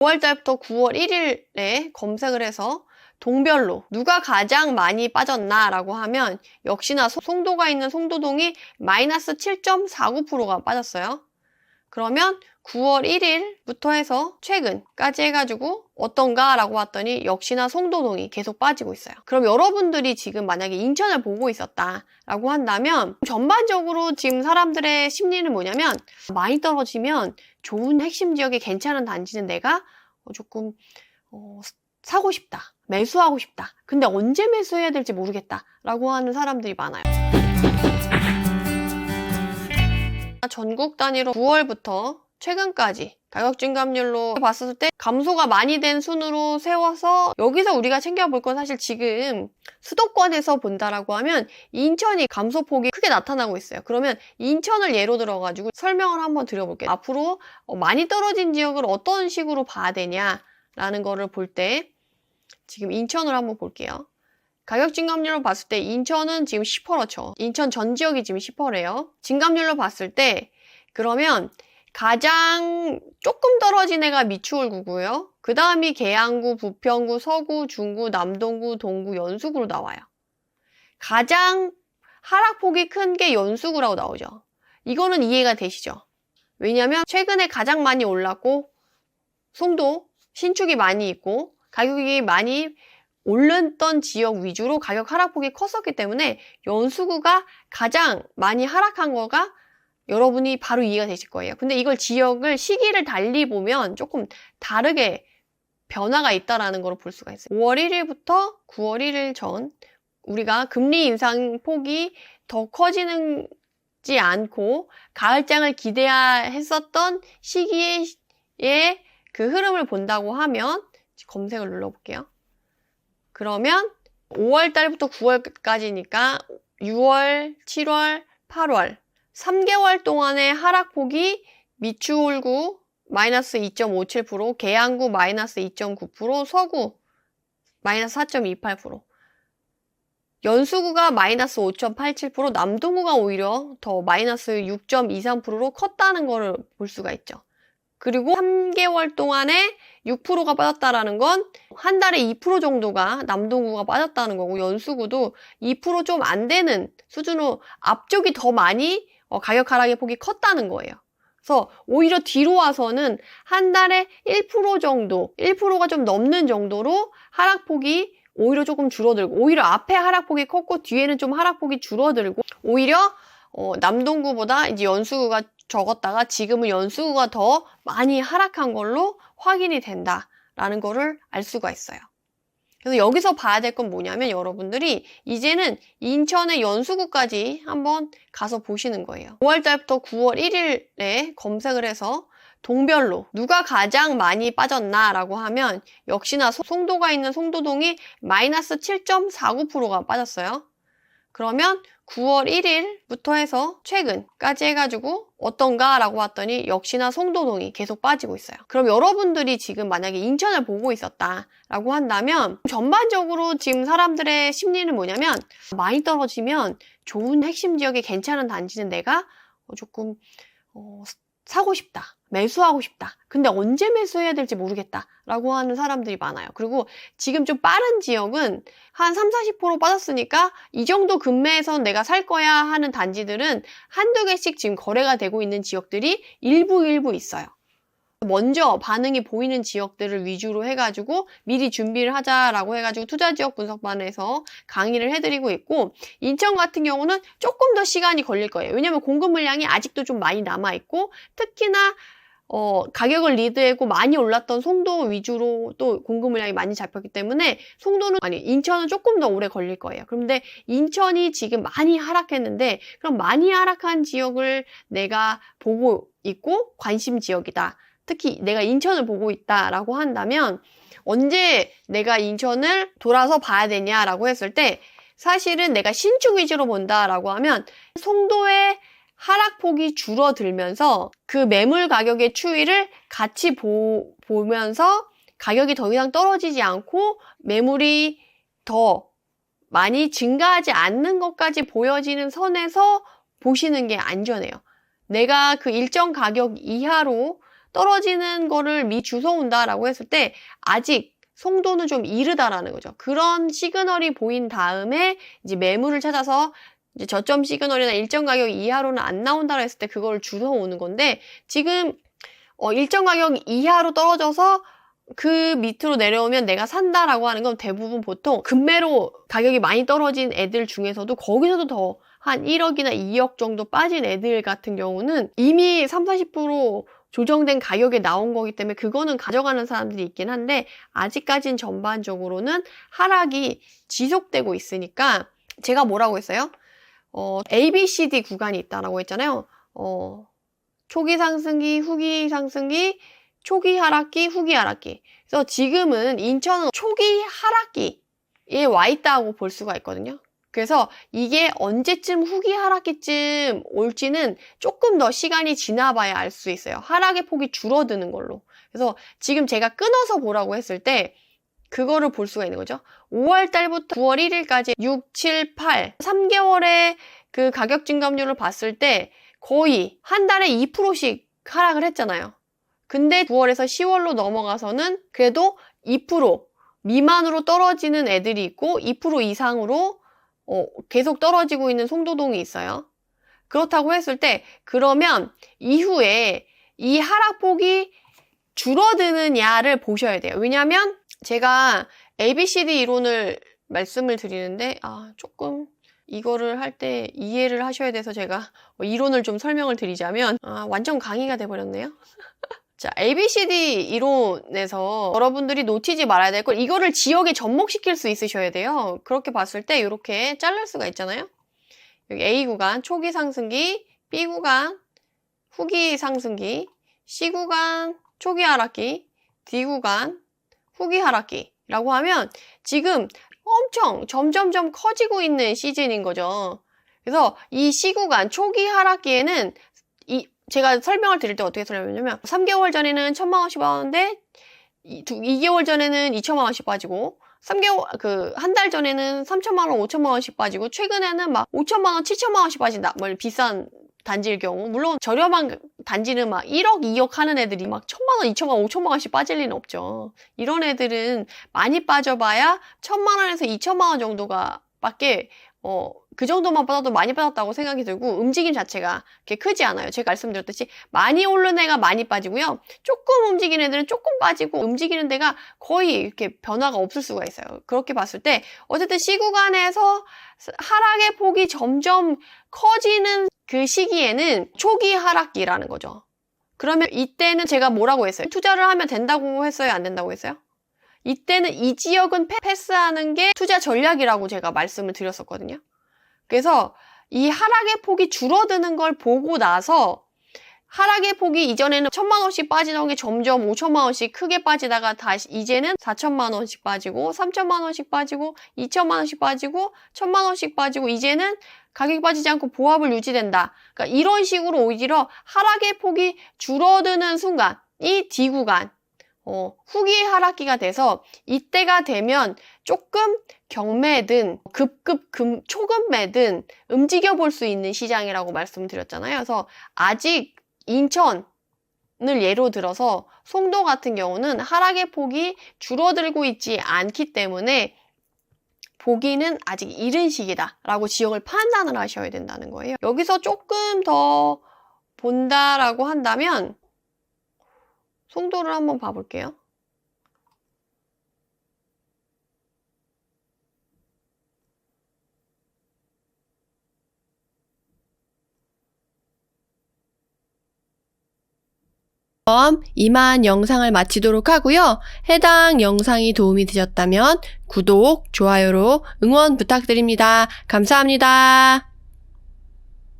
5월달부터 9월 1일에 검색을 해서 동별로 누가 가장 많이 빠졌나 라고 하면 역시나 송도가 있는 송도동이 마이너스 7.49%가 빠졌어요. 그러면 9월 1일부터 해서 최근까지 해가지고 어떤가 라고 봤더니 역시나 송도동이 계속 빠지고 있어요. 그럼 여러분들이 지금 만약에 인천을 보고 있었다 라고 한다면 전반적으로 지금 사람들의 심리는 뭐냐면 많이 떨어지면 좋은 핵심 지역에 괜찮은 단지는 내가 조금 사고 싶다, 매수하고 싶다, 근데 언제 매수해야 될지 모르겠다 라고 하는 사람들이 많아요. 전국 단위로 9월부터 최근까지 가격 증감률로 봤을 때 감소가 많이 된 순으로 세워서 여기서 우리가 챙겨볼 건 사실 지금 수도권에서 본다라고 하면 인천이 감소폭이 크게 나타나고 있어요. 그러면 인천을 예로 들어가지고 설명을 한번 드려볼게요. 앞으로 많이 떨어진 지역을 어떤 식으로 봐야 되냐라는 거를 볼 때 지금 인천을 한번 볼게요. 가격 증감률로 봤을 때 인천은 지금 10%죠. 인천 전 지역이 지금 10%래요. 증감률로 봤을 때 그러면 가장 조금 떨어진 애가 미추홀구고요. 그 다음이 계양구, 부평구, 서구, 중구, 남동구, 동구, 연수구로 나와요. 가장 하락폭이 큰 게 연수구라고 나오죠. 이거는 이해가 되시죠? 왜냐면 최근에 가장 많이 올랐고 송도, 신축이 많이 있고 가격이 많이 올랐던 지역 위주로 가격 하락폭이 컸었기 때문에 연수구가 가장 많이 하락한 거가 여러분이 바로 이해가 되실 거예요. 근데 이걸 지역을 시기를 달리 보면 조금 다르게 변화가 있다라는 걸 볼 수가 있어요. 5월 1일부터 9월 1일 전 우리가 금리 인상 폭이 더 커지지 않고 가을장을 기대했었던 시기의 그 흐름을 본다고 하면 검색을 눌러볼게요. 그러면 5월 달부터 9월까지니까 6월, 7월, 8월 3개월 동안의 하락폭이 미추홀구 마이너스 2.57%, 계양구 마이너스 2.9%, 서구 마이너스 4.28%, 연수구가 마이너스 5.87%, 남동구가 오히려 더 마이너스 6.23%로 컸다는 것을 볼 수가 있죠. 그리고 3개월 동안에 6%가 빠졌다라는 건 한 달에 2% 정도가 남동구가 빠졌다는 거고 연수구도 2% 좀 안 되는 수준으로 앞쪽이 더 많이 가격 하락의 폭이 컸다는 거예요. 그래서 오히려 뒤로 와서는 한 달에 1% 정도, 1%가 좀 넘는 정도로 하락폭이 오히려 조금 줄어들고 오히려 앞에 하락폭이 컸고 뒤에는 좀 하락폭이 줄어들고 오히려 남동구보다 이제 연수구가 적었다가 지금은 연수구가 더 많이 하락한 걸로 확인이 된다라는 거를 알 수가 있어요. 그래서 여기서 봐야 될 건 뭐냐면 여러분들이 이제는 인천의 연수구까지 한번 가서 보시는 거예요. 5월달부터 9월 1일에 검색을 해서 동별로 누가 가장 많이 빠졌나 라고 하면 역시나 송도가 있는 송도동이 마이너스 7.49%가 빠졌어요. 그러면 9월 1일부터 해서 최근까지 해가지고 어떤가 라고 봤더니 역시나 송도동이 계속 빠지고 있어요. 그럼 여러분들이 지금 만약에 인천을 보고 있었다 라고 한다면 전반적으로 지금 사람들의 심리는 뭐냐면 많이 떨어지면 좋은 핵심 지역에 괜찮은 단지는 내가 조금 사고 싶다, 매수하고 싶다, 근데 언제 매수해야 될지 모르겠다 라고 하는 사람들이 많아요. 그리고 지금 좀 빠른 지역은 한 30-40% 빠졌으니까 이 정도 금매에선 내가 살 거야 하는 단지들은 한두 개씩 지금 거래가 되고 있는 지역들이 일부 있어요. 먼저 반응이 보이는 지역들을 위주로 해가지고 미리 준비를 하자라고 해가지고 투자지역 분석반에서 강의를 해드리고 있고 인천 같은 경우는 조금 더 시간이 걸릴 거예요. 왜냐면 공급 물량이 아직도 좀 많이 남아있고 특히나 가격을 리드하고 많이 올랐던 송도 위주로 또 공급 물량이 많이 잡혔기 때문에 인천은 조금 더 오래 걸릴 거예요. 그런데 인천이 지금 많이 하락했는데 그럼 많이 하락한 지역을 내가 보고 있고 관심 지역이다. 특히 내가 인천을 보고 있다라고 한다면 언제 내가 인천을 돌아서 봐야 되냐라고 했을 때 사실은 내가 신축 위주로 본다라고 하면 송도의 하락폭이 줄어들면서 그 매물 가격의 추이를 같이 보면서 가격이 더 이상 떨어지지 않고 매물이 더 많이 증가하지 않는 것까지 보여지는 선에서 보시는 게 안전해요. 내가 그 일정 가격 이하로 떨어지는 거를 주워온다라고 했을 때 아직 송도는 좀 이르다라는 거죠. 그런 시그널이 보인 다음에 이제 매물을 찾아서 이제 저점 시그널이나 일정 가격 이하로는 안 나온다고 했을 때 그걸 주워오는 건데, 지금 일정 가격 이하로 떨어져서 그 밑으로 내려오면 내가 산다라고 하는 건 대부분 보통 급매로 가격이 많이 떨어진 애들 중에서도 거기서도 더 한 1억이나 2억 정도 빠진 애들 같은 경우는 이미 30-40% 조정된 가격에 나온 거기 때문에 그거는 가져가는 사람들이 있긴 한데, 아직까진 전반적으로는 하락이 지속되고 있으니까, 제가 뭐라고 했어요? ABCD 구간이 있다라고 했잖아요. 초기 상승기, 후기 상승기, 초기 하락기, 후기 하락기. 그래서 지금은 인천은 초기 하락기에 와 있다고 볼 수가 있거든요. 그래서 이게 언제쯤 후기 하락기쯤 올지는 조금 더 시간이 지나봐야 알 수 있어요. 하락의 폭이 줄어드는 걸로. 그래서 지금 제가 끊어서 보라고 했을 때 그거를 볼 수가 있는 거죠. 5월 달부터 9월 1일까지 6, 7, 8, 3개월의 그 가격 증감률을 봤을 때 거의 한 달에 2%씩 하락을 했잖아요. 근데 9월에서 10월로 넘어가서는 그래도 2% 미만으로 떨어지는 애들이 있고 2% 이상으로 계속 떨어지고 있는 송도동이 있어요. 그렇다고 했을 때 그러면 이후에 이 하락폭이 줄어드느냐를 보셔야 돼요. 왜냐하면 제가 ABCD 이론을 말씀을 드리는데 조금 이거를 할 때 이해를 하셔야 돼서 제가 이론을 좀 설명을 드리자면 완전 강의가 돼버렸네요. 자, ABCD 이론에서 여러분들이 놓치지 말아야 될 걸, 이거를 지역에 접목시킬 수 있으셔야 돼요. 그렇게 봤을 때 이렇게 자를 수가 있잖아요. 여기 A 구간 초기 상승기, B 구간 후기 상승기, C 구간 초기 하락기, D 구간 후기 하락기라고 하면 지금 엄청 점점점 커지고 있는 시즌인 거죠. 그래서 이 C 구간 초기 하락기에는 제가 설명을 드릴 때 어떻게 설명했냐면 3개월 전에는 1,000만 원씩 빠졌는데 2개월 전에는 2천만 원씩 빠지고 3개월 한 달 전에는 3천만 원, 5천만 원씩 빠지고 최근에는 막 5천만 원, 7천만 원씩 빠진다. 뭐 비싼 단지일 경우, 물론 저렴한 단지는 막 1억, 2억 하는 애들이 막 1,000만 원, 2천만 원, 5천만 원씩 빠질 리는 없죠. 이런 애들은 많이 빠져봐야 1,000만 원에서 2천만 원 정도가 밖에 그 정도만 받아도 많이 받았다고 생각이 들고, 움직임 자체가 그렇게 크지 않아요. 제가 말씀드렸듯이 많이 오른 애가 많이 빠지고요. 조금 움직이는 애들은 조금 빠지고, 움직이는 데가 거의 이렇게 변화가 없을 수가 있어요. 그렇게 봤을 때 어쨌든 C 구간에서 하락의 폭이 점점 커지는 그 시기에는 초기 하락기라는 거죠. 그러면 이때는 제가 뭐라고 했어요? 투자를 하면 된다고 했어요? 안 된다고 했어요? 이때는 이 지역은 패스하는 게 투자 전략이라고 제가 말씀을 드렸었거든요. 그래서 이 하락의 폭이 줄어드는 걸 보고 나서, 하락의 폭이 이전에는 1,000만 원씩 빠지던 게 점점 5천만 원씩 크게 빠지다가 다시 이제는 4천만 원씩 빠지고 3천만 원씩 빠지고 2천만 원씩 빠지고 1,000만 원씩 빠지고, 이제는 가격이 빠지지 않고 보합을 유지된다. 그러니까 이런 식으로 오히려 하락의 폭이 줄어드는 순간, 이 D 구간 후기 하락기가 돼서, 이때가 되면 조금 경매든 초급매든 움직여 볼 수 있는 시장이라고 말씀드렸잖아요. 그래서 아직 인천을 예로 들어서 송도 같은 경우는 하락의 폭이 줄어들고 있지 않기 때문에 보기는 아직 이른 시기다라고 지역을 판단을 하셔야 된다는 거예요. 여기서 조금 더 본다라고 한다면 송도를 한번 봐볼게요. 그럼 이만 영상을 마치도록 하고요. 해당 영상이 도움이 되셨다면 구독, 좋아요로 응원 부탁드립니다. 감사합니다.